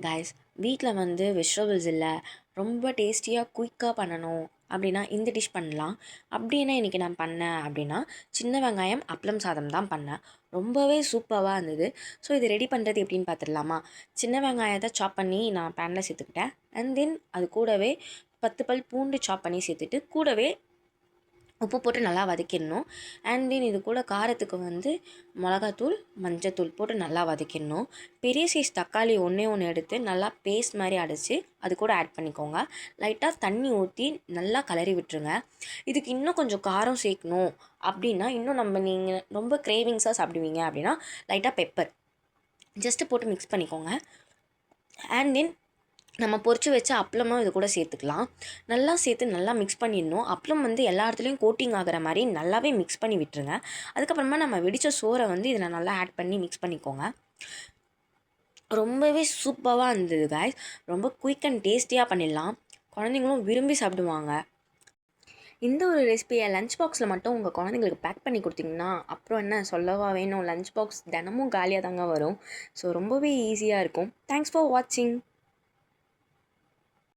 Guys, வீட்டில் வந்து vegetables இல்லை, ரொம்ப டேஸ்டியாக குயிக்காக பண்ணணும் அப்படின்னா இந்த டிஷ் பண்ணலாம். அப்படி என்ன இன்றைக்கி நான் பண்ணேன் அப்படின்னா, சின்ன வெங்காயம் அப்பளம் சாதம் தான் பண்ணேன். ரொம்பவே சூப்பராக இருந்தது. ஸோ இது ரெடி பண்ணுறது எப்படின்னு பார்த்துடலாமா? சின்ன வெங்காயத்தை சாப் பண்ணி நான் பேனில் சேர்த்துக்கிட்டேன். அண்ட் தென் அது கூடவே 10 பல் பூண்டு சாப் பண்ணி சேர்த்துட்டு கூடவே உப்பு போட்டு நல்லா வதக்கிடணும். அண்ட் தென் இது கூட காரத்துக்கு வந்து மிளகாத்தூள், மஞ்சத்தூள் போட்டு நல்லா வதக்கிடணும். பெரிய சைஸ் தக்காளி ஒன்றே ஒன்று எடுத்து நல்லா பேஸ்ட் மாதிரி அடைச்சி அது கூட ஆட் பண்ணிக்கோங்க. லைட்டாக தண்ணி ஊற்றி நல்லா கிளறி விட்டுருங்க. இதுக்கு இன்னும் கொஞ்சம் காரம் சேர்க்கணும் அப்படின்னா, இன்னும் நீங்கள் ரொம்ப கிரேவிங்ஸாக சாப்பிடுவீங்க அப்படின்னா லைட்டாக பெப்பர் ஜஸ்ட்டு போட்டு மிக்ஸ் பண்ணிக்கோங்க. அண்ட் தென் நம்ம பொரிச்சு வச்ச அப்பளமும் இது கூட சேர்த்துக்கலாம். நல்லா சேர்த்து நல்லா மிக்ஸ் பண்ணிடணும். அப்பளம் வந்து எல்லா இடத்துலையும் கோட்டிங் ஆகிற மாதிரி நல்லாவே மிக்ஸ் பண்ணி விட்டுருங்க. அதுக்கப்புறமா நம்ம வெடித்த சோறை வந்து இதில் நல்லா ஆட் பண்ணி மிக்ஸ் பண்ணிக்கோங்க. ரொம்பவே சூப்பராக இருந்தது கைஸ். ரொம்ப குயிக் அண்ட் டேஸ்டியாக பண்ணிடலாம். குழந்தைங்களும் விரும்பி சாப்பிடுவாங்க. இந்த ஒரு ரெசிபியை லஞ்ச் பாக்ஸில் மட்டும் உங்கள் குழந்தைங்களுக்கு பேக் பண்ணி கொடுத்தீங்கன்னா அப்புறம் என்ன சொல்லவா வேணும், லஞ்ச் பாக்ஸ் தினமும் காலியாக தாங்க வரும். ஸோ ரொம்பவே ஈஸியாக இருக்கும். தேங்க்ஸ் ஃபார் வாட்சிங்.